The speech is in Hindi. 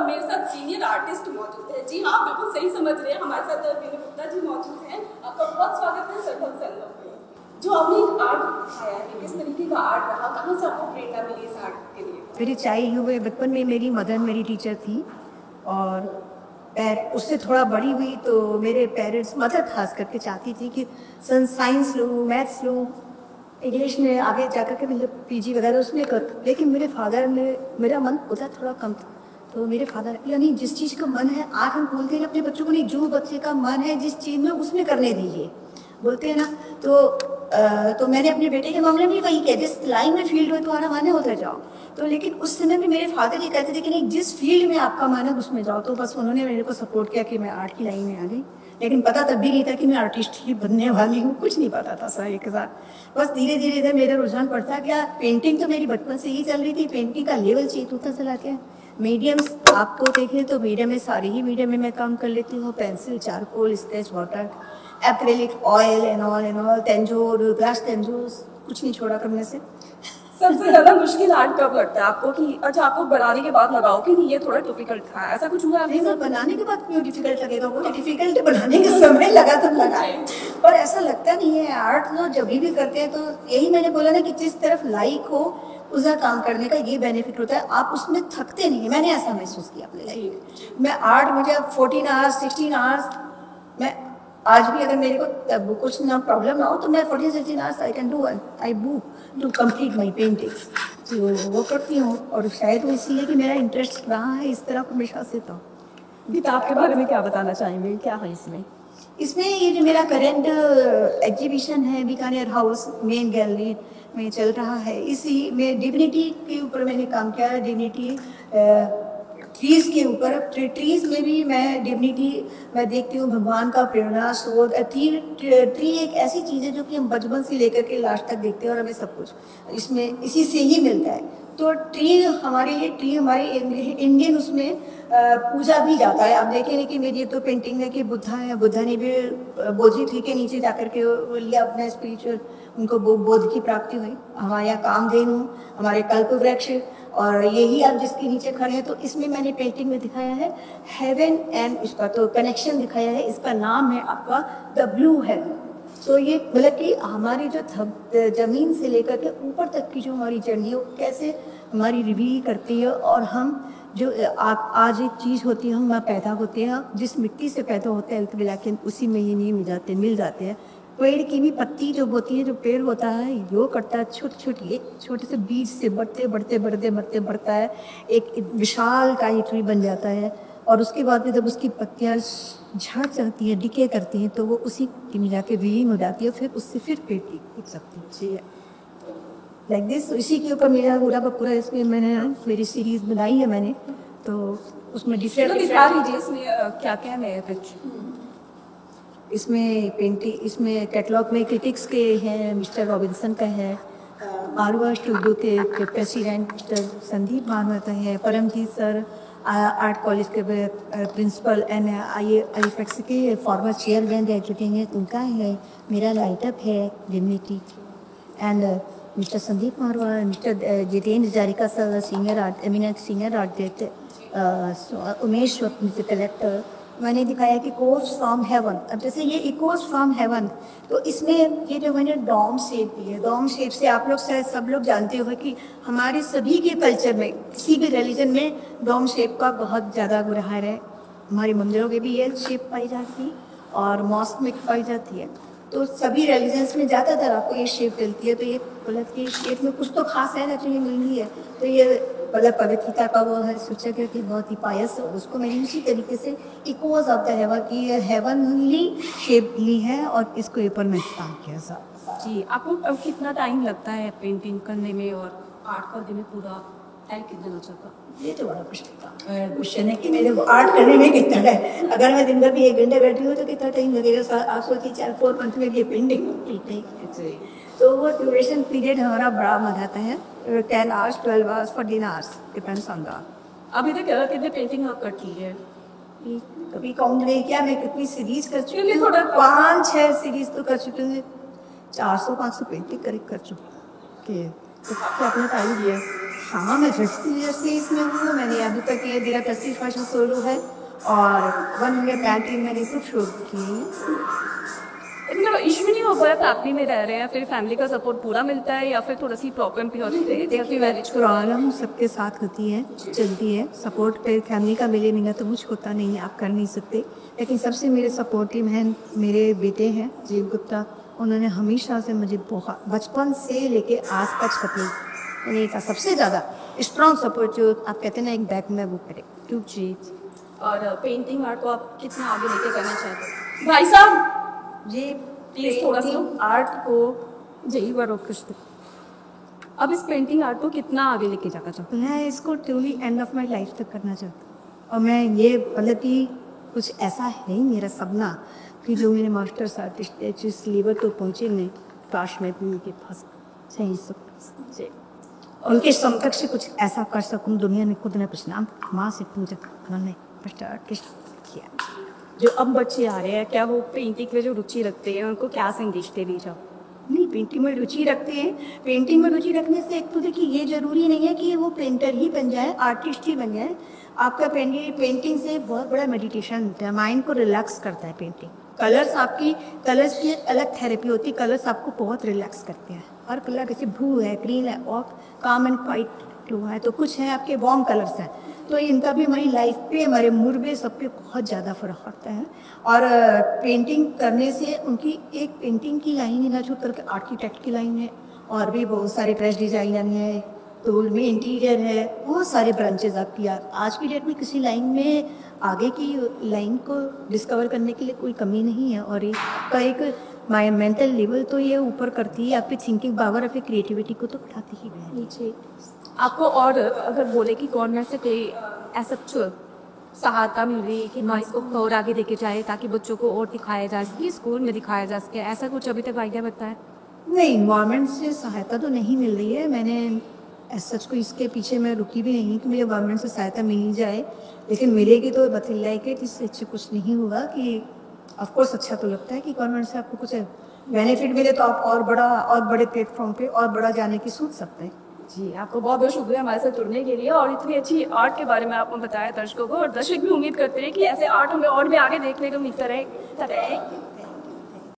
मेरे साथ सीनियर आर्टिस्ट मौजूद है। जी हाँ, बिल्कुल सही समझ रहे हैं, हमारे साथ विनय गुप्ता जी मौजूद हैं। आपका बहुत स्वागत है सरभल संगम में। जो आपने एक आर्ट दिखाया है, किस तरीके का आर्ट रहा, कहाँ से आपको प्रेरणा मिली इस आर्ट के लिए? मेरी चाइल्ड हुए बचपन में मेरी मदर मेरी टीचर थी, और उससे थोड़ा बड़ी हुई तो मेरे पेरेंट्स, मदर खास करके चाहती थी कि सन साइंस लो, मैथ्स लो, इंग्लिश में आगे जाकर के मतलब पीजी वगैरह उसमें कर। लेकिन मेरे फादर ने, मेरा मन होता थोड़ा कम था, तो मेरे फादर यानी जिस चीज़ का मन है, आज हम बोलते हैं अपने बच्चों को, नहीं, जो बच्चे का मन है जिस चीज़ में उसमें करने दीजिए, बोलते हैं ना। तो मैंने अपने बेटे के मामले में वही किया, जिस लाइन में फील्ड में तुम्हारा मन है उधर जाओ। तो लेकिन उस समय में मेरे फादर ये कहते थे कि नहीं, जिस फील्ड में आपका मन है उसमें जाओ। तो बस उन्होंने मेरे को सपोर्ट किया कि मैं आर्ट की लाइन में आ गई। लेकिन पता तब भी नहीं था कि मैं आर्टिस्ट ही बनने वाली हूँ, कुछ नहीं पता था सर एक साथ। बस धीरे धीरे मेरा रुझान बढ़ता गया। पेंटिंग तो मेरी बचपन से ही चल रही थी, पेंटिंग का लेवल चेंज होता चला गया। मीडियम्स आपको देखें तो मीडियम में, सारे ही मीडियम में मैं काम कर लेती हूँ। Pencil, charcoal, sketch, water, acrylic, oil and all Tanjore, glass Tanjore, कुछ नहीं छोड़ा करने से। सबसे ज्यादा मुश्किल आर्ट कब लगता है आपको कि अच्छा आपको बनाने के बाद लगाओ कि नहीं ये थोड़ा डिफिकल्ट था, ऐसा कुछ हुआ? नहीं सर, बनाने के बाद क्यों डिफिकल्ट लगेगा, वो तो डिफिकल्ट बनाने के समय लगा तो लगा, पर ऐसा लगता नहीं है। आर्ट तो जब भी करते हैं तो यही मैंने बोला ना कि जिस तरफ लाइक हो उसका काम करने का ये बेनिफिट होता है, आप उसमें थकते नहीं है। मैंने ऐसा महसूस किया अपने लाइफ में। मैं आर्ट, मुझे 14 आवर्स 16 आवर्स, मैं आज भी अगर मेरे को कुछ ना प्रॉब्लम ना हो तो मैं 14-16 hours I can do, I do to complete my paintings. तो वो करती हूँ, और शायद वो इसलिए कि मेरा इंटरेस्ट रहा है इस तरफ हमेशा से। तो किताब के बारे में क्या बताना चाहेंगे, क्या है इसमें? इसमें ये जो मेरा करेंट एग्जीबिशन है बीकानेर हाउस मेन गैलरी में चल रहा है, इसी में डिविनिटी के ऊपर मैंने काम किया है। डिविनिटी ट्रीज के ऊपर, ट्रीज में भी मैं डिविनिटी मैं देखती हूँ, भगवान का प्रेरणा स्रोत। ट्री एक ऐसी चीज़ है जो कि हम बचपन से लेकर के लास्ट तक देखते हैं, और हमें सब कुछ इसमें इसी से ही मिलता है। तो ट्री हमारे लिए, ट्री हमारे इंडियन उसमें पूजा भी जाता है। आप देखेंगे कि मेरी तो पेंटिंग है कि बुद्धा है, बुद्धा ने भी बोधि ट्री के नीचे जाकर के लिया अपना स्पिरिचुअल, उनको बोध की प्राप्ति हुई। हमारे यहाँ कामधेनु, हमारे कल्प वृक्ष, और यही आप जिसके नीचे खड़े हैं। तो इसमें मैंने पेंटिंग में दिखाया है हेवन एंड, इसका तो कनेक्शन दिखाया है। इसका नाम है आपका द ब्लू हेवन। तो ये मतलब कि हमारी जो जमीन से लेकर के ऊपर तक की जो हमारी जर्नी है, वो कैसे हमारी रिवील करती है। और हम जो आज एक चीज़ होती है, हम पैदा होते हैं, जिस मिट्टी से पैदा होते हैं लेकिन उसी में ये नहीं मिल जाते हैं। पेड़ की भी पत्ती जो होती है, जो पेड़ होता है यो करता है, छोटे से बीज से बढ़ता है, एक विशाल काई ट्री बन जाता है। और उसके बाद में जब उसकी पत्तियाँ झड़ जाती है, डिके करती हैं, तो वो उसी में जाके विलीन हो जाती है, फिर उससे फिर पेड़ टिक सकती है लाइक दिस। इसी के ऊपर मेरा पूरा इसमें मैंने मेरी सीरीज बनाई है मैंने। तो उसमें डिफरेंट इसमें क्या क्या है कुछ? इसमें पेंटिंग, इसमें कैटलॉग में क्रिटिक्स के हैं, मिस्टर रॉबिन्सन का है, मारवा स्टूडियो के प्रेसिडेंट मिस्टर संदीप मानवत है, परमजीत सर आर्ट कॉलेज के प्रिंसिपल एंड IFX के फॉर्मर चेयरमैन रह चुके हैं, उनका है। मेरा लाइटअप है divinity, and mister Sandeep Marwah, mister Jitendra Jarika sir eminent senior art director, Umesh mister collector. मैंने दिखाया कि इकोस फ्रॉम हेवन। अब जैसे ये इकोस फ्रॉम हेवन, तो इसमें ये जो मैंने डॉम शेप दी है, डॉम शेप से आप लोग शायद सब लोग जानते हो कि हमारे सभी के कल्चर में, किसी भी रिलीजन में डॉम शेप का बहुत ज़्यादा गुरहार है। हमारे मंदिरों में भी ये शेप पाई जाती है और मॉस्क में पाई जाती है। तो सभी रिलीजन्स में ज़्यादातर आपको ये शेप मिलती है। तो ये मतलब कि शेप में कुछ तो खास है ना, जो ये मिल रही है। तो ये मतलब पवित्रता का वो है सूचक है कि बहुत ही पायस है। उसको मैंने उसी तरीके से इकोज ऑफ द हेवन की हेवनली शेप ली है, और इसको ऊपर में काम किया सर। जी, आपको अब कितना टाइम लगता है पेंटिंग करने में और आर्ट करने में? पूरा टाइम कितना लगता है? ये तो बड़ा क्वेश्चन है कि मेरे को आर्ट करने में कितना टाइम, अगर मैं दिन भर भी 1 घंटे बैठी हूँ तो कितना टाइम लगेगा? आप सोचिए 4-4 मंथ में ये पेंटिंग कंप्लीट है। तो वो ड्यूरेशन पीरियड हमारा बड़ा मजा आता है, 10 hours 12 hours 14 hours depends on the. अभी तक कितने पेंटिंग आप करती है? कभी काउंट नहीं किया मैं कितनी सीरीज कर चुकी हूँ, 5-6 सीरीज तो कर चुकी हूँ, 400-500 पेंटिंग करीब कर चुकी हूँ। अपना टाइम दिया। हाँ, मैं 30 ईयर से इसमें हूँ। मैंने अभी तक ये मेरा 31वां सोलो है और 100 पेंटिंग मैंने खुद शुरू की है। इतना इशू नहीं हो पाया फैमिली में रह रहे हैं, फिर फैमिली का सपोर्ट पूरा मिलता है या फिर थोड़ा सी प्रॉब्लम भी होती है? देखिए मैरिज प्रॉब्लम सबके साथ होती है, चलती है। सपोर्ट पे फैमिली का मिले बिना तो कुछ होता नहीं है, आप कर नहीं सकते। लेकिन सबसे मेरे सपोर्टिव हैं मेरे बेटे हैं जीव गुप्ता। उन्होंने हमेशा से मुझे बहुत बचपन से लेके आज तक सपोर्ट, मैंने कहा सबसे ज़्यादा स्ट्रॉन्ग सपोर्ट जो आप कहते हैं ना एक बैक में वो करे क्यों जी। और पेंटिंग आर्ट को आप कितना आगे लेके करना चाहते हैं भाई साहब? ये प्लीज थोड़ा सा आर्ट को जय बारो कृष्ण। अब इस पेंटिंग आर्ट को कितना आगे लेके जाना चाहते मैं इसको truly end of my life तक करना चाहती हूँ। और मैं ये मतलब कि कुछ ऐसा है ही मेरा सपना कि जो मेरे मास्टर्स आर्टिस्ट है जिस लेवल तो पहुँचे नहीं काश में भी उनके पास सही जी? उनके समकक्ष से कुछ ऐसा कर सकूँ दुनिया में। खुद ने कुछ नाम माँ से पूछा, उन्होंने फर्स्ट आर्टिस्ट किया। जो अब बच्चे आ रहे हैं, क्या वो पेंटिंग में जो रुचि रखते हैं उनको क्या संदेश दे दीजिए? नहीं, पेंटिंग में रुचि रखते हैं। पेंटिंग में रुचि रखने से एक तो देखिए ये जरूरी नहीं है कि वो पेंटर ही बन जाए, आर्टिस्ट ही बन जाए। आपका पेंटिंग से बहुत बड़ा मेडिटेशन होता है, माइंड को रिलैक्स करता है पेंटिंग। कलर्स की अलग थेरेपी होती है। कलर्स आपको बहुत रिलैक्स करते हैं। हर कलर जैसे ब्लू है, ग्रीन है और काम एंड क्वाइट ब्लू है, तो कुछ है आपके वार्म कलर्स हैं, तो इनका भी हमारी लाइफ पे हमारे मूड पे सब पे बहुत ज़्यादा फर्क पड़ता है। और पेंटिंग करने से उनकी एक पेंटिंग की लाइन ही ना छूट करके आर्किटेक्ट की लाइन है और भी बहुत सारे प्रेस डिजाइनर हैं, तो उनमें इंटीरियर है, बहुत सारे ब्रांचेज आपकी आज की डेट में किसी लाइन में आगे की लाइन को डिस्कवर करने के लिए कोई कमी नहीं है। और आपका एक मेंटल लेवल तो ये ऊपर करती है, आपकी थिंकिंग पावर, आपकी क्रिएटिविटी को तो बढ़ाती ही है। नीचे आपको और अगर बोले कि गवर्नमेंट से कोई ऐसा सहायता मिली कि नॉइस को और आगे लेके जाए ताकि बच्चों को और दिखाया जा सके, स्कूल में दिखाया जा सके, ऐसा कुछ अभी तक आइडिया बताया? नहीं, गवर्नमेंट से सहायता तो नहीं मिल रही है। मैंने सच को इसके पीछे मैं रुकी भी नहीं कि मुझे गवर्नमेंट से सहायता मिल ही जाए, लेकिन मिलेगी तो बतलाई के इससे अच्छा कुछ नहीं होगा। कि ऑफकोर्स अच्छा तो लगता है कि गवर्नमेंट से आपको कुछ बेनिफिट मिले तो आप और बड़े प्लेटफॉर्म पे और बड़ा जाने की सोच सकते हैं। जी, आपको बहुत बहुत शुक्रिया हमारे साथ जुड़ने के लिए और इतनी अच्छी आर्ट के बारे में आपने बताया दर्शकों को, और दर्शक भी उम्मीद करते हैं कि ऐसे आर्ट हमें और भी आगे देखने को मिलता रहे।